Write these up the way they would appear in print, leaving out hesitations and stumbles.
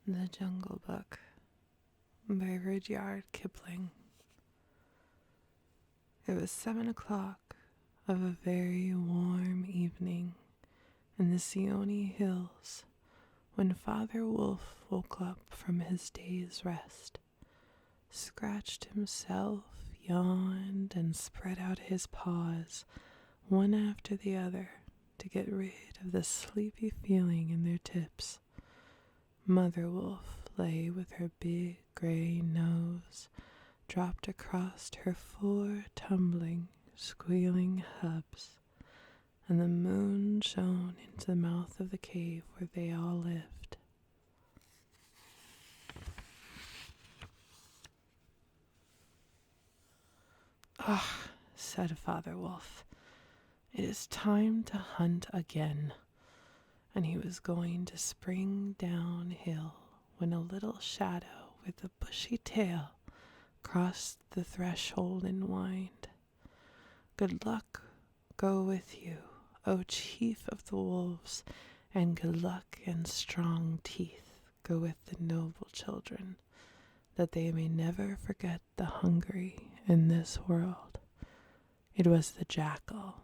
The Jungle Book by Rudyard Kipling. It was 7 o'clock of a very warm evening in the Seone Hills when Father Wolf woke up from his day's rest, scratched himself, yawned, and spread out his paws one after the other to get rid of the sleepy feeling in their tips. Mother Wolf lay with her big gray nose dropped across her 4 tumbling, squealing hubs, and the moon shone into the mouth of the cave where they all lived. "Ah," said Father Wolf, "it is time to hunt again." And he was going to spring downhill when a little shadow with a bushy tail crossed the threshold and whined. "Good luck go with you, O chief of the wolves, and good luck and strong teeth go with the noble children, that they may never forget the hungry in this world." It was the jackal,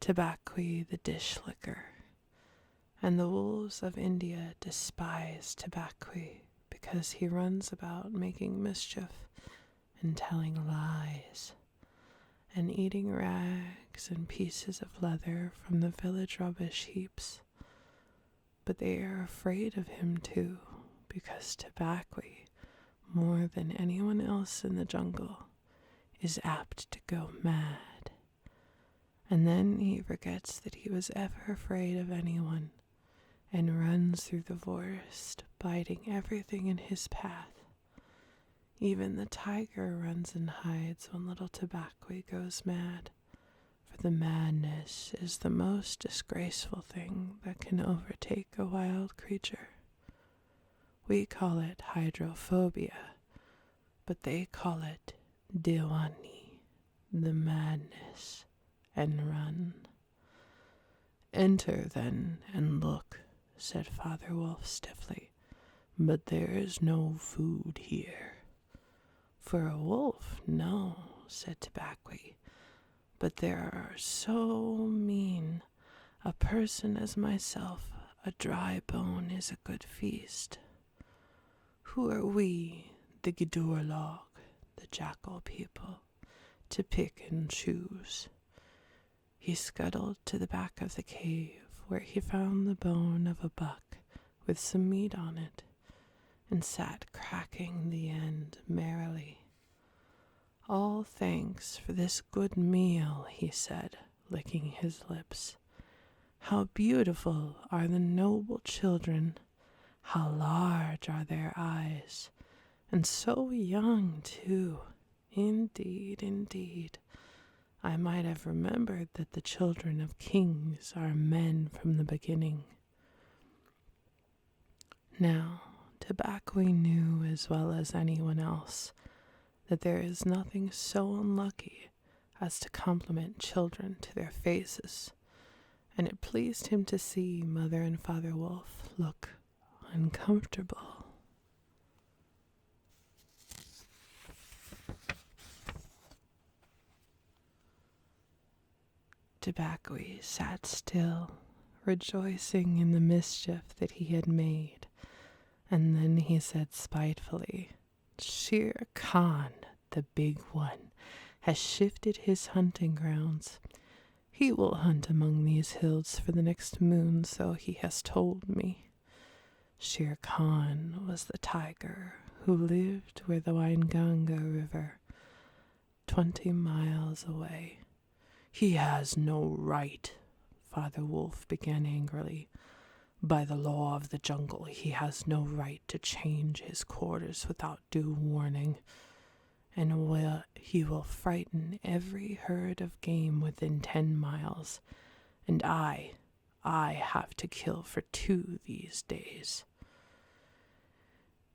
Tabaqui the dish licker, and the wolves of India despise Tabaqui because he runs about making mischief and telling lies and eating rags and pieces of leather from the village rubbish heaps. But they are afraid of him too, because Tabaqui, more than anyone else in the jungle, is apt to go mad. And then he forgets that he was ever afraid of anyone and runs through the forest, biting everything in his path. Even the tiger runs and hides when little Tabaqui goes mad, for the madness is the most disgraceful thing that can overtake a wild creature. We call it hydrophobia, but they call it diwani, the madness, and run. "Enter, then, and look," said Father Wolf stiffly, "but there is no food here." "For a wolf, no," said Tabaqui, "but there are so mean. A person as myself, a dry bone is a good feast. Who are we, the Gidurlog, the jackal people, to pick and choose?" He scuttled to the back of the cave, where he found the bone of a buck with some meat on it, and sat cracking the end merrily. "All thanks for this good meal," he said, licking his lips. "How beautiful are the noble children! How large are their eyes! And so young, too! Indeed, indeed! I might have remembered that the children of kings are men from the beginning." Now, Tabaqui knew as well as anyone else that there is nothing so unlucky as to compliment children to their faces, and it pleased him to see Mother and Father Wolf look uncomfortable. Tabaqui sat still, rejoicing in the mischief that he had made, and then he said spitefully, "Shere Khan, the big one, has shifted his hunting grounds. He will hunt among these hills for the next moon, so he has told me." Shere Khan was the tiger who lived where the Wainganga River, 20 miles away. "He has no right," Father Wolf began angrily. "By the law of the jungle, he has no right to change his quarters without due warning, and he will frighten every herd of game within 10 miles, and I have to kill for 2 these days."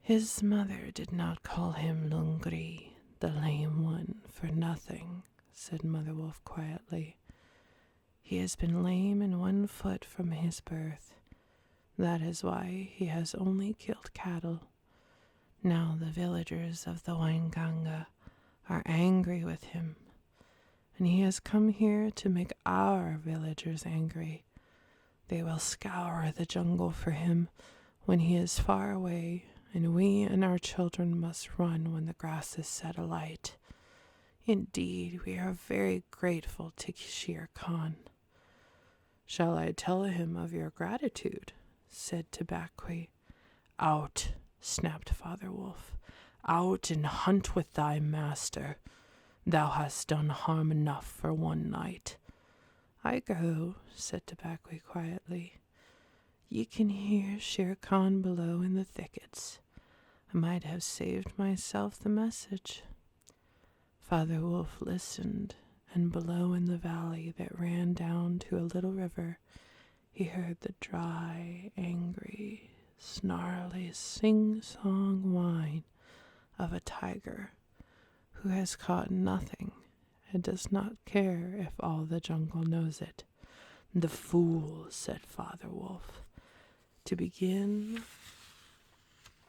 "His mother did not call him Lungri, the lame one, for nothing," said Mother Wolf quietly. "He has been lame in one foot from his birth. That is why he has only killed cattle. Now the villagers of the Wainganga are angry with him, and he has come here to make our villagers angry. They will scour the jungle for him when he is far away, and we and our children must run when the grass is set alight. Indeed, we are very grateful to Shere Khan." "Shall I tell him of your gratitude?" said Tabaqui. "Out," snapped Father Wolf. "Out and hunt with thy master. Thou hast done harm enough for one night." "I go," said Tabaqui quietly. "Ye can hear Shere Khan below in the thickets. I might have saved myself the message." Father Wolf listened, and below in the valley that ran down to a little river, he heard the dry, angry, snarly, sing-song whine of a tiger who has caught nothing and does not care if all the jungle knows it. "The fool," said Father Wolf, "to begin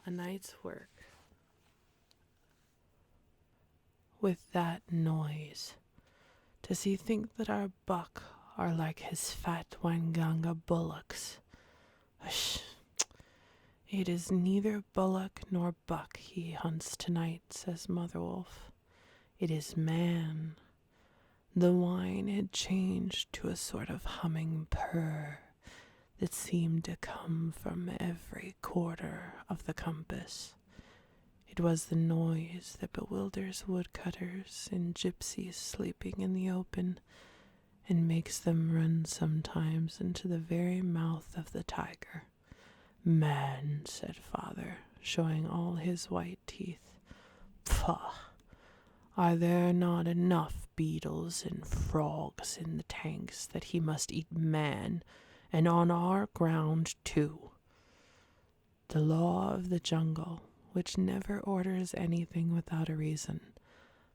a night's work with that noise. Does he think that our buck are like his fat Wainganga bullocks? Hush! It is neither bullock nor buck he hunts tonight," says Mother Wolf. "It is man." The whine had changed to a sort of humming purr that seemed to come from every quarter of the compass. It was the noise that bewilders woodcutters and gypsies sleeping in the open and makes them run sometimes into the very mouth of the tiger. "Man," said Father, showing all his white teeth. "Pah! Are there not enough beetles and frogs in the tanks that he must eat man, and on our ground too? The law of the jungle, which never orders anything without a reason,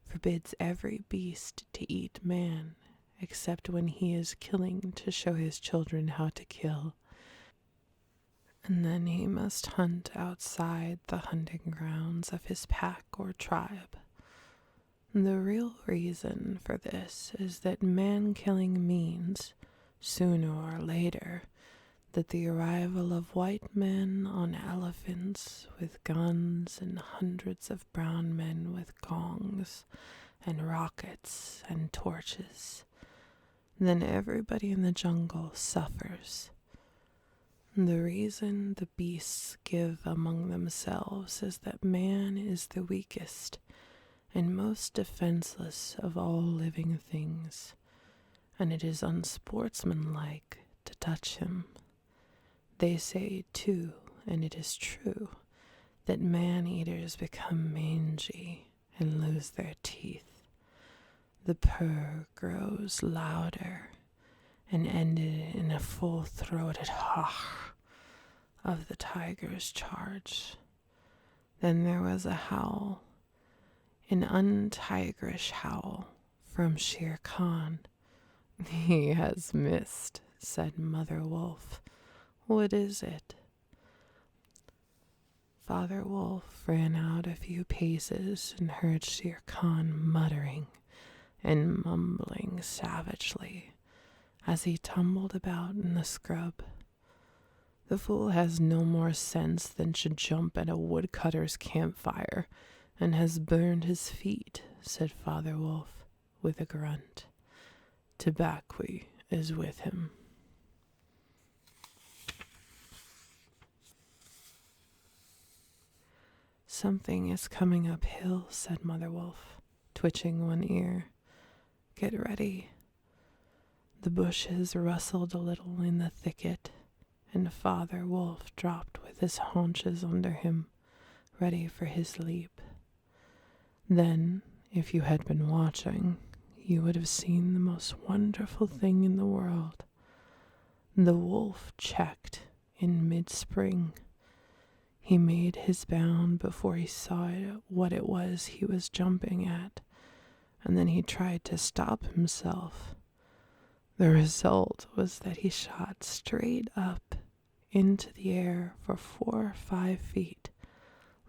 forbids every beast to eat man, except when he is killing to show his children how to kill. And then he must hunt outside the hunting grounds of his pack or tribe. The real reason for this is that man-killing means, sooner or later, that the arrival of white men on elephants with guns and hundreds of brown men with gongs and rockets and torches. Then everybody in the jungle suffers. The reason the beasts give among themselves is that man is the weakest and most defenseless of all living things, and it is unsportsmanlike to touch him. They say, too, and it is true, that man-eaters become mangy and lose their teeth. The purr grows louder and ended in a full-throated "hah" of the tiger's charge. Then there was a howl, an untigerish howl from Shere Khan. "He has missed," said Mother Wolf. "What is it?" Father Wolf ran out a few paces and heard Shere Khan muttering and mumbling savagely as he tumbled about in the scrub. "The fool has no more sense than to jump at a woodcutter's campfire and has burned his feet," said Father Wolf with a grunt. "Tabaqui is with him." "Something is coming uphill," said Mother Wolf, twitching one ear. "Get ready." The bushes rustled a little in the thicket, and Father Wolf dropped with his haunches under him, ready for his leap. Then, if you had been watching, you would have seen the most wonderful thing in the world. The wolf checked in mid-spring. He made his bound before he saw what it was he was jumping at, and then he tried to stop himself. The result was that he shot straight up into the air for 4 or 5 feet,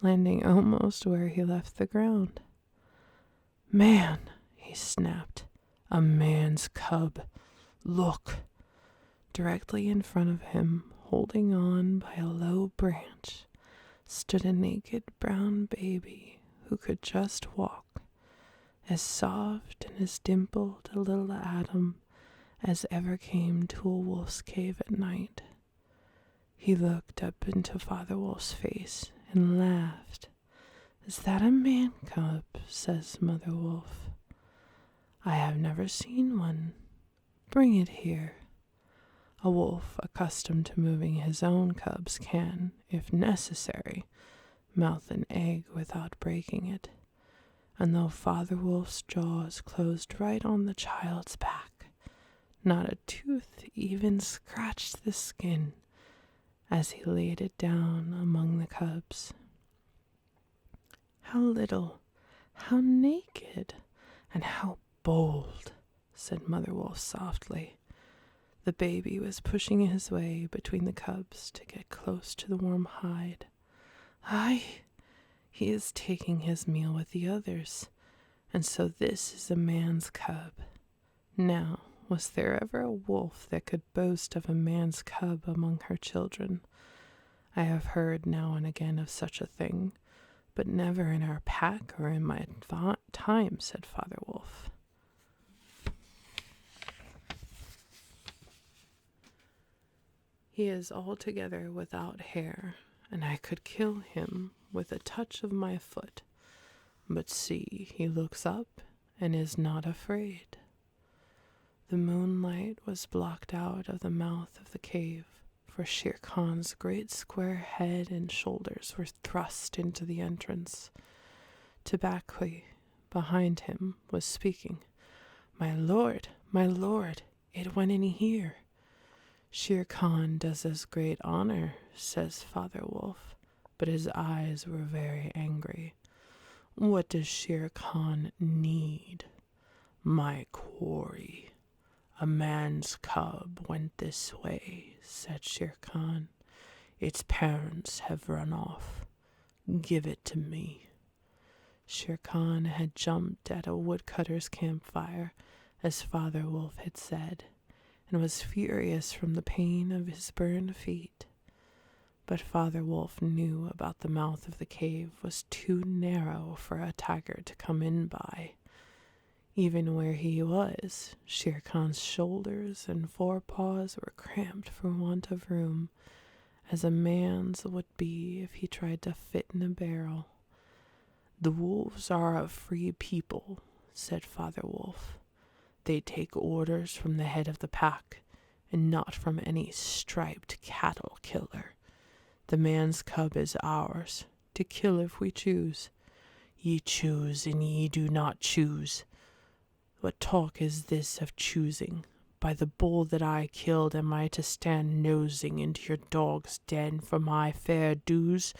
landing almost where he left the ground. "Man," he snapped, "a man's cub. Look!" Directly in front of him, holding on by a low branch, stood a naked brown baby who could just walk, as soft and as dimpled a little atom as ever came to a wolf's cave at night. He looked up into Father Wolf's face and laughed. "Is that a man-cub?" says Mother Wolf. "I have never seen one. Bring it here." A wolf accustomed to moving his own cubs can, if necessary, mouth an egg without breaking it. And though Father Wolf's jaws closed right on the child's back, not a tooth even scratched the skin as he laid it down among the cubs. "How little, how naked, and how bold," said Mother Wolf softly. The baby was pushing his way between the cubs to get close to the warm hide. "Aye, he is taking his meal with the others, and so this is a man's cub. Now, was there ever a wolf that could boast of a man's cub among her children? I have heard now and again of such a thing, but never in our pack or in my time," said Father Wolf. "He is altogether without hair, and I could kill him with a touch of my foot. But see, he looks up and is not afraid." The moonlight was blocked out of the mouth of the cave, for Shere Khan's great square head and shoulders were thrust into the entrance. Tabaqui, behind him, was speaking. My lord, it went in here." "Shere Khan does us great honor," says Father Wolf, but his eyes were very angry. "What does Shere Khan need?" "My quarry. A man's cub went this way," said Shere Khan. "Its parents have run off. Give it to me." Shere Khan had jumped at a woodcutter's campfire, as Father Wolf had said, and was furious from the pain of his burned feet. But Father Wolf knew about the mouth of the cave was too narrow for a tiger to come in by. Even where he was, Shere Khan's shoulders and forepaws were cramped for want of room, as a man's would be if he tried to fit in a barrel. "The wolves are a free people," said Father Wolf. "They take orders from the head of the pack, and not from any striped cattle killer. The man's cub is ours, to kill if we choose. Ye choose, and ye do not choose. What talk is this of choosing? By the bull that I killed, am I to stand nosing into your dog's den for my fair dues?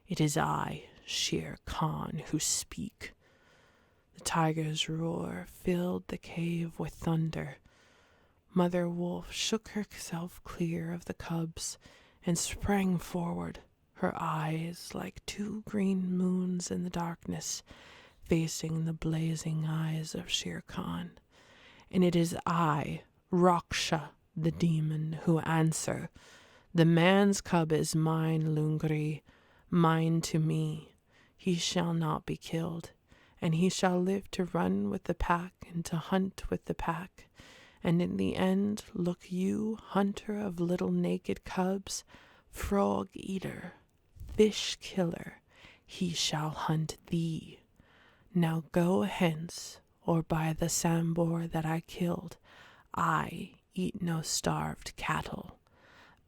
It is I, Shere Khan, who speak." The tiger's roar filled the cave with thunder. Mother Wolf shook herself clear of the cubs and sprang forward, her eyes like 2 green moons in the darkness, facing the blazing eyes of Shere Khan. "And it is I, Raksha, the demon, who answer. The man's cub is mine, Lungri, mine to me. He shall not be killed, and he shall live to run with the pack and to hunt with the pack. And in the end, look you, hunter of little naked cubs, frog eater, fish killer, he shall hunt thee. Now go hence, or by the Sambor that I killed, I eat no starved cattle.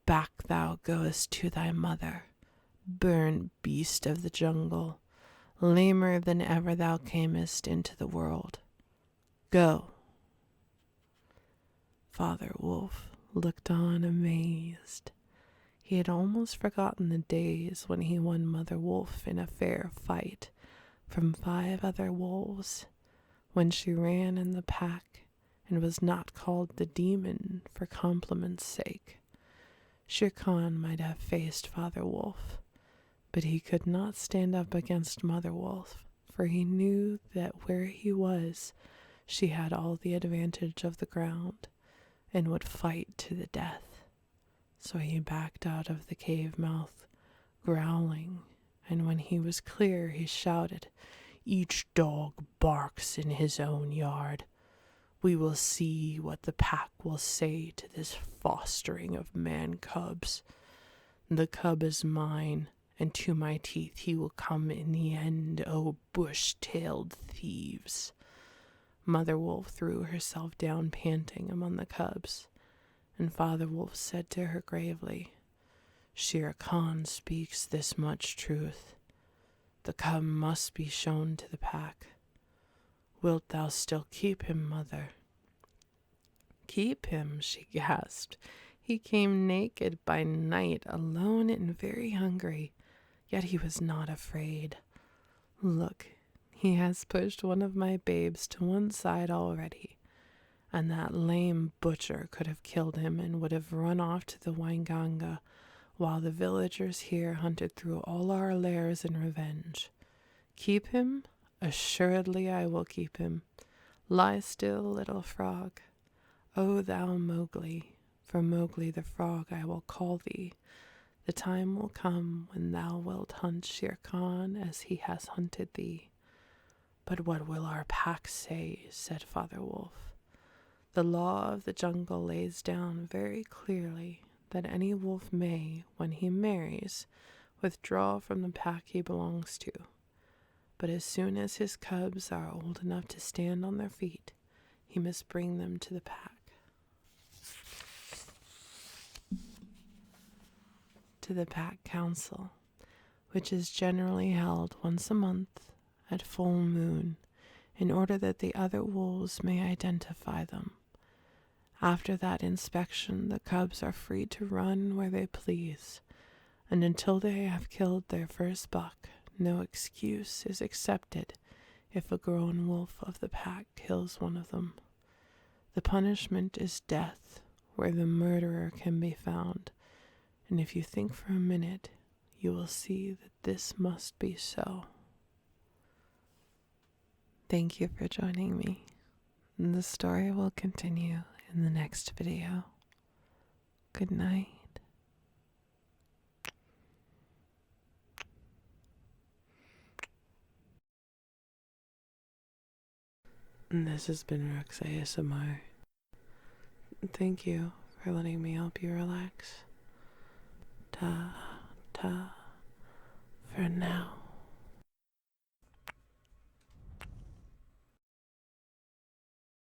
Back thou goest to thy mother, burnt beast of the jungle, lamer than ever thou camest into the world. Go." Father Wolf looked on amazed. He had almost forgotten the days when he won Mother Wolf in a fair fight from 5 other wolves, when she ran in the pack and was not called the demon for compliment's sake. Shere Khan might have faced Father Wolf, but he could not stand up against Mother Wolf, for he knew that where he was, she had all the advantage of the ground and would fight to the death. So he backed out of the cave mouth, growling, and when he was clear, he shouted, "Each dog barks in his own yard. We will see what the pack will say to this fostering of man-cubs. The cub is mine, and to my teeth he will come in the end, O bush-tailed thieves." Mother Wolf threw herself down panting among the cubs, and Father Wolf said to her gravely, "Shere Khan speaks this much truth. The cub must be shown to the pack. Wilt thou still keep him, Mother?" "Keep him," she gasped. "He came naked by night, alone and very hungry, yet he was not afraid. Look, he has pushed one of my babes to one side already, and that lame butcher could have killed him and would have run off to the Wainganga, while the villagers here hunted through all our lairs in revenge. Keep him? Assuredly I will keep him. Lie still, little frog. O thou Mowgli, for Mowgli the frog I will call thee. The time will come when thou wilt hunt Shere Khan as he has hunted thee." "But what will our pack say?" said Father Wolf. "The law of the jungle lays down very clearly that any wolf may, when he marries, withdraw from the pack he belongs to. But as soon as his cubs are old enough to stand on their feet, he must bring them to the pack. To the pack council, which is generally held once a month at full moon, in order that the other wolves may identify them. After that inspection, the cubs are free to run where they please, and until they have killed their first buck, no excuse is accepted if a grown wolf of the pack kills one of them. The punishment is death where the murderer can be found, and if you think for a minute, you will see that this must be so. Thank you for joining me. The story will continue in the next video. Good night. This has been RouksASMR. Thank you for letting me help you relax.